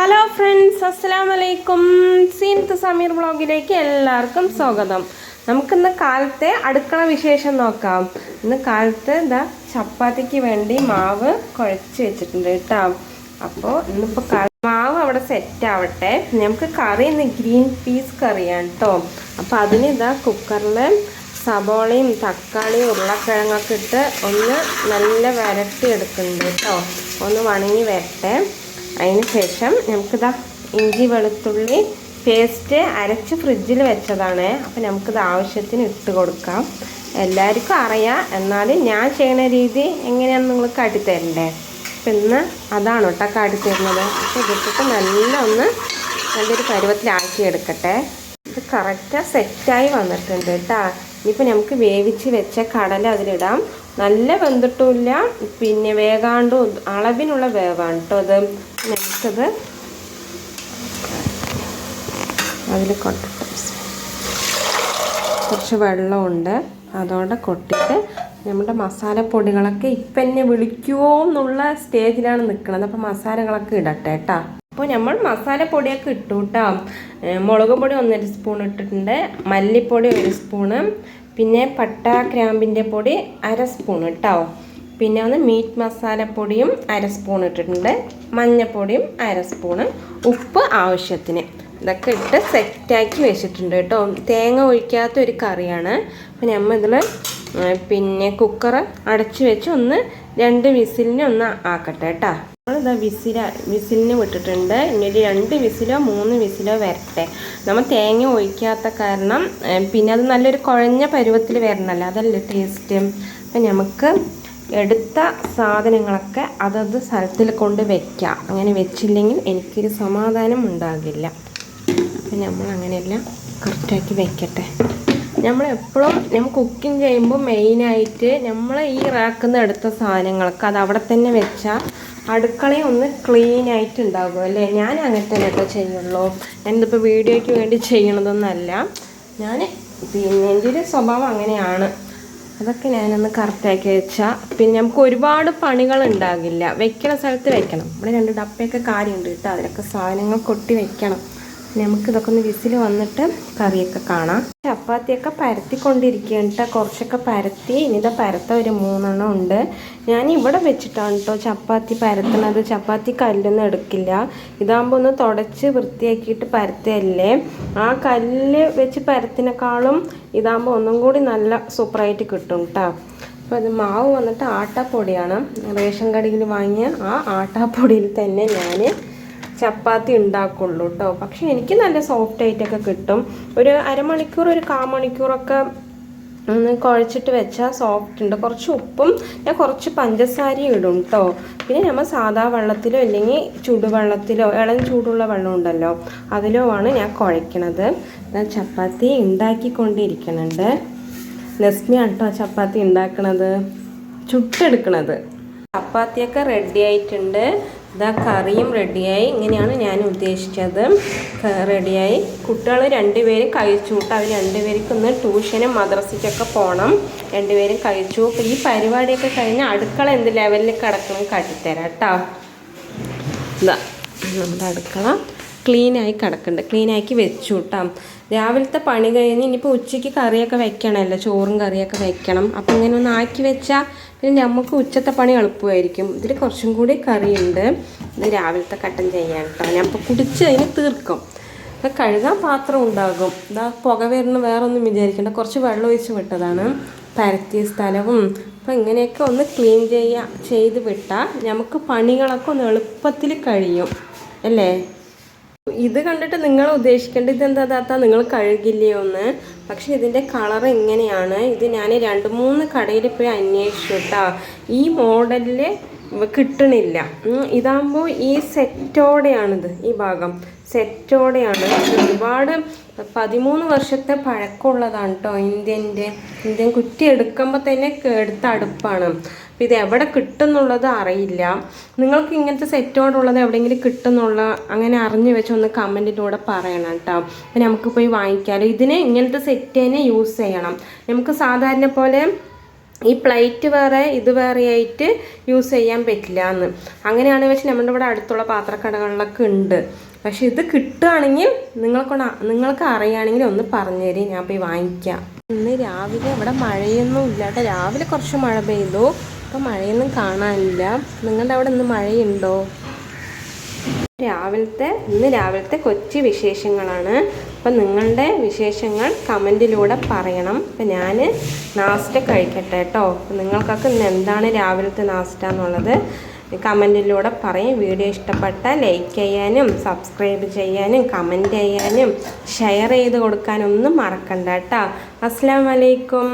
Hello friends, അസ്സലാമു അലൈക്കും. സീനത്ത് സമീർ വ്ളോഗിലേക്ക് എല്ലാവർക്കും സ്വാഗതം. നമുക്കിന്ന് കാലത്തെ അടുക്കള വിശേഷം നോക്കാം. ഇന്ന് കാലത്ത് ചപ്പാത്തിക്ക് വേണ്ടി മാവ് കുഴച്ച് വെച്ചിട്ടുണ്ട് കേട്ടോ. അപ്പോൾ ഇന്നിപ്പോൾ മാവ് അവിടെ സെറ്റ് ആവട്ടെ. നമുക്ക് കറി ഇന്ന് ഗ്രീൻ പീസ് കറിയാണ് കേട്ടോ. അപ്പോൾ അതിന് കുക്കറിൽ സബോളയും തക്കാളിയും ഉരുളക്കിഴങ്ങൊക്കെ ഇട്ട് ഒന്ന് നല്ല വരട്ടി എടുക്കുന്നുണ്ട് കേട്ടോ. ഒന്ന് വണങ്ങി വരട്ടെ. അതിന് ശേഷം നമുക്കിതാ ഇഞ്ചി വെളുത്തുള്ളി പേസ്റ്റ് അരച്ച് ഫ്രിഡ്ജിൽ വെച്ചതാണ്. അപ്പോൾ നമുക്കിത് ആവശ്യത്തിന് ഇട്ട് കൊടുക്കാം. എല്ലാവർക്കും അറിയാം, എന്നാലും ഞാൻ ചെയ്യുന്ന രീതി എങ്ങനെയാണെന്ന് നിങ്ങൾ കാട്ടിത്തരണ്ടേ. അപ്പം ഇന്ന് അതാണ് കേട്ടോ കാട്ടിത്തരുന്നത്. അപ്പോൾ ഇതിട്ടിട്ട് നല്ലൊരു പരുവത്തിലാക്കി എടുക്കട്ടെ. ഇത് കറക്റ്റാണ് സെറ്റായി വന്നിട്ടുണ്ട് കേട്ടോ. ഇനിയിപ്പോൾ നമുക്ക് വേവിച്ച് വെച്ച കടല അതിലിടാം. നല്ല വെന്തിട്ടുമില്ല, പിന്നെ വേകാണ്ടും അളവിനുള്ള വേവാണ് കേട്ടോ. അത് നമുക്കത് അതിൽ കൊട്ടിട്ട് കുറച്ച് വെള്ളമുണ്ട്, അതോടെ കൊട്ടിട്ട് നമ്മുടെ മസാലപ്പൊടികളൊക്കെ ഇപ്പം എന്നെ വിളിക്കുമോ എന്നുള്ള സ്റ്റേജിലാണ് നിൽക്കുന്നത്. അപ്പോൾ മസാലകളൊക്കെ ഇടട്ടെ കേട്ടോ. അപ്പോൾ നമ്മൾ മസാലപ്പൊടിയൊക്കെ ഇട്ടു കേട്ടോ. മുളക് പൊടി 1.5 സ്പൂൺ ഇട്ടിട്ടുണ്ട്, മല്ലിപ്പൊടി 1 സ്പൂണ്, പിന്നെ പട്ട ഗ്രാമ്പിൻ്റെ പൊടി 1/2 സ്പൂൺ കേട്ടോ. പിന്നെ മീറ്റ് മസാലപ്പൊടിയും 1/2 സ്പൂൺ ഇട്ടിട്ടുണ്ട്, മഞ്ഞൾപ്പൊടിയും 1/2 സ്പൂണ്, ഉപ്പ് ആവശ്യത്തിന്. ഇതൊക്കെ ഇട്ട് സെറ്റാക്കി വെച്ചിട്ടുണ്ട് കേട്ടോ. തേങ്ങ ഒഴിക്കാത്ത ഒരു കറിയാണ്. അപ്പോൾ നമ്മൾ ഇതിൽ പിന്നെ കുക്കർ അടച്ച് വെച്ച് 2 വിസിലിന് ആക്കട്ടെ കേട്ടോ. നമ്മളിതാ വിസിലിന് വിട്ടിട്ടുണ്ട്. ഇനി 2 വിസിലോ 3 വിസിലോ വരട്ടെ. നമ്മൾ തേങ്ങ ഒഴിക്കാത്ത കാരണം പിന്നെ അത് നല്ലൊരു കുഴഞ്ഞ പരുവത്തിൽ വരണമല്ലോ, അതല്ലേ ടേസ്റ്റ്. അപ്പം നമുക്ക് എടുത്ത സാധനങ്ങളൊക്കെ അതത് സ്ഥലത്തിൽ കൊണ്ട് വയ്ക്കാം. അങ്ങനെ വെച്ചില്ലെങ്കിൽ എനിക്കൊരു സമാധാനം ഉണ്ടാകില്ല. അപ്പം നമ്മൾ അങ്ങനെയെല്ലാം കറക്റ്റാക്കി വയ്ക്കട്ടെ. നമ്മൾ കുക്കിംഗ് ചെയ്യുമ്പോൾ മെയിനായിട്ട് നമ്മൾ ഈ റാക്കിൽ എടുത്ത സാധനങ്ങളൊക്കെ അത് അവിടെ തന്നെ വെച്ചാൽ അടുക്കളയും ഒന്ന് ക്ലീൻ ആയിട്ട് ഉണ്ടാകും അല്ലേ. ഞാൻ അങ്ങനെ തന്നെ കേട്ടോ ചെയ്യുള്ളൂ. ഞാനിതിപ്പോൾ വീഡിയോയ്ക്ക് വേണ്ടി ചെയ്യണതൊന്നുമല്ല. പിന്നെ എൻ്റെ ഒരു സ്വഭാവം അങ്ങനെയാണ്. അതൊക്കെ ഞാനൊന്ന് കറക്റ്റാക്കി വെച്ചാൽ പിന്നെ നമുക്ക് ഒരുപാട് പണികൾ ഉണ്ടാകില്ല. വെക്കണ സ്ഥലത്ത് വെക്കണം. നമ്മുടെ 2 ഡപ്പയൊക്കെ കാര്യമുണ്ട് കേട്ടോ. അതിലൊക്കെ സാധനങ്ങൾ കൊട്ടി വെക്കണം. നമുക്കിതൊക്കെ ഒന്ന് വിസിൽ വന്നിട്ട് കറിയൊക്കെ കാണാം. ചപ്പാത്തിയൊക്കെ പരത്തിക്കൊണ്ടിരിക്കുകയാണ് കേട്ടോ. കുറച്ചൊക്കെ പരത്തി. ഇനിയിതാ പരത്ത ഒരു 3 എണ്ണം ഉണ്ട്. ഞാൻ ഇവിടെ വെച്ചിട്ടാണ് കേട്ടോ ചപ്പാത്തി പരത്തണത്. ചപ്പാത്തി കല്ലൊന്നും എടുക്കില്ല. ഇതാകുമ്പോൾ ഒന്ന് തുടച്ച് വൃത്തിയാക്കിയിട്ട് പരത്തല്ലേ. ആ കല്ല് വെച്ച് പരത്തിനേക്കാളും ഇതാകുമ്പോൾ ഒന്നും കൂടി നല്ല സൂപ്പറായിട്ട് കിട്ടും കേട്ടോ. അപ്പോൾ അത് മാവ് വന്നിട്ട് ആട്ടാപ്പൊടിയാണ്. റേഷൻ കടയിൽ വാങ്ങിയ ആ ആട്ടാപ്പൊടിയിൽ തന്നെ ഞാൻ ചപ്പാത്തി ഉണ്ടാക്കുള്ളൂ കേട്ടോ. പക്ഷേ എനിക്ക് നല്ല സോഫ്റ്റായിട്ടൊക്കെ കിട്ടും. ഒരു അരമണിക്കൂർ 1/4 മണിക്കൂറൊക്കെ ഒന്ന് കുഴച്ചിട്ട് വെച്ചാൽ സോഫ്റ്റ് ഉണ്ട്. കുറച്ച് ഉപ്പും ഞാൻ കുറച്ച് പഞ്ചസാരയും ഇടും കേട്ടോ. പിന്നെ നമ്മൾ സാധാ വെള്ളത്തിലോ അല്ലെങ്കിൽ ചൂടുവെള്ളത്തിലോ ഇളം ചൂടുള്ള വെള്ളം ഉണ്ടല്ലോ അതിലോ ആണ് ഞാൻ കുഴയ്ക്കണത്. ഞാൻ ചപ്പാത്തി ഉണ്ടാക്കിക്കൊണ്ടിരിക്കണുണ്ട്. നസ്മിയാണ് കേട്ടോ ചപ്പാത്തി ഉണ്ടാക്കണത്, ചുട്ടെടുക്കണത്. ചപ്പാത്തിയൊക്കെ റെഡി ആയിട്ടുണ്ട്. കറിയും റെഡിയായി. ഇങ്ങനെയാണ് ഞാൻ ഉദ്ദേശിച്ചത്. റെഡിയായി. കുട്ടികൾ 2 പേരും കഴിച്ചു കേട്ടോ. അവർ 2 പേർക്കും ഇന്ന് ട്യൂഷനും മദ്രസയ്ക്കൊക്കെ പോകണം. 2 പേരും കഴിച്ചു. അപ്പോൾ ഈ പരിപാടിയൊക്കെ കഴിഞ്ഞാൽ അടുക്കള എന്ത് ലെവലിൽ കിടക്കണം കാട്ടിത്തരാം കേട്ടോ. നമ്മുടെ അടുക്കള ക്ലീനായി കിടക്കുന്നുണ്ട്. ക്ലീനാക്കി വെച്ചു കേട്ടോ. രാവിലത്തെ പണി കഴിഞ്ഞ് ഇനിയിപ്പോൾ ഉച്ചയ്ക്ക് കറിയൊക്കെ വെക്കണമല്ലോ, ചോറും കറിയൊക്കെ വെക്കണം. അപ്പോൾ ഇങ്ങനെ ഒന്ന് ആക്കി വെച്ചാൽ പിന്നെ നമുക്ക് ഉച്ചത്തെ പണി എളുപ്പമായിരിക്കും. ഇതിൽ കുറച്ചും കൂടി കറിയുണ്ട്. ഇത് രാവിലത്തെ കട്ടൻ ചെയ്യാൻ കേട്ടോ. ഞാൻ ഇപ്പോൾ കുടിച്ച് അതിന് തീർക്കും. അപ്പോൾ കഴുകാൻ പാത്രം ഉണ്ടാകും. പുക വരുന്ന വേറൊന്നും വിചാരിക്കേണ്ട. കുറച്ച് വെള്ളം ഒഴിച്ച് വിട്ടതാണ്. പരത്തിയ സ്ഥലവും അപ്പോൾ ഇങ്ങനെയൊക്കെ ഒന്ന് ക്ലീൻ ചെയ്ത് വിട്ടാൽ നമുക്ക് പണികളൊക്കെ ഒന്ന് എളുപ്പത്തിൽ കഴിയും അല്ലേ. ഇത് കണ്ടിട്ട് നിങ്ങൾ ഉദ്ദേശിക്കേണ്ടത് ഇതെന്താ താത്ത നിങ്ങൾ കഴുകില്ലയോ എന്ന്. പക്ഷെ ഇതിൻ്റെ കളർ ഇങ്ങനെയാണ്. ഇത് ഞാൻ 2-3 കടയിൽ പോയി അന്വേഷിച്ചു കേട്ടോ. ഈ മോഡലിൽ കിട്ടണില്ല. ഇതാകുമ്പോൾ ഈ സെറ്റോടെയാണിത്. ഈ ഭാഗം സെറ്റോടെയാണ്. ഒരുപാട് 13 വർഷത്തെ പഴക്കമുള്ളതാണ് കേട്ടോ. ഇന്ത്യൻ കുറ്റി എടുക്കുമ്പോൾ തന്നെ എടുത്ത അടുപ്പാണ്. അപ്പോൾ ഇത് എവിടെ കിട്ടുന്നുള്ളത് അറിയില്ല. നിങ്ങൾക്ക് ഇങ്ങനത്തെ സെറ്റോടുള്ളത് എവിടെയെങ്കിലും കിട്ടുന്നുള്ള അങ്ങനെ അറിഞ്ഞു വെച്ചൊന്ന് കമൻറ്റിലൂടെ പറയണം കേട്ടോ. അപ്പോൾ നമുക്ക് പോയി വാങ്ങിക്കാമല്ലോ. ഇതിന് ഇങ്ങനത്തെ സെറ്റ് തന്നെ യൂസ് ചെയ്യണം. നമുക്ക് സാധാരണ പോലെ ഈ പ്ലേറ്റ് വേറെ ഇത് വേറെ ആയിട്ട് യൂസ് ചെയ്യാൻ പറ്റില്ല എന്ന്. അങ്ങനെയാണെന്ന് വെച്ചാൽ നമ്മുടെ ഇവിടെ അടുത്തുള്ള പാത്രക്കടകളിലൊക്കെ ഉണ്ട്. പക്ഷെ ഇത് കിട്ടുകയാണെങ്കിൽ നിങ്ങൾക്ക് അറിയുകയാണെങ്കിൽ ഒന്ന് പറഞ്ഞു തരും, ഞാൻ പോയി വാങ്ങിക്കാം. ഇന്ന് രാവിലെ ഇവിടെ മഴയൊന്നും ഇല്ല കേട്ടോ. രാവിലെ കുറച്ച് മഴ പെയ്തു, ഇപ്പം മഴയൊന്നും കാണാനില്ല. നിങ്ങളുടെ അവിടെ ഇന്ന് മഴയുണ്ടോ? ഇന്ന് രാവിലത്തെ കൊച്ചു വിശേഷങ്ങളാണ്. അപ്പം നിങ്ങളുടെ വിശേഷങ്ങൾ കമൻറ്റിലൂടെ പറയണം. അപ്പം ഞാൻ നാസ്ത കഴിക്കട്ടെ കേട്ടോ. അപ്പം നിങ്ങൾക്കൊക്കെ ഇന്ന് എന്താണ് രാവിലത്തെ നാസ്ത എന്നുള്ളത് കമൻറ്റിലൂടെ പറയും. വീഡിയോ ഇഷ്ടപ്പെട്ടാൽ ലൈക്ക് ചെയ്യാനും സബ്സ്ക്രൈബ് ചെയ്യാനും കമൻറ്റ് ചെയ്യാനും ഷെയർ ചെയ്ത് കൊടുക്കാനൊന്നും മറക്കണ്ട കേട്ടോ. അസ്സലാമു അലൈക്കും.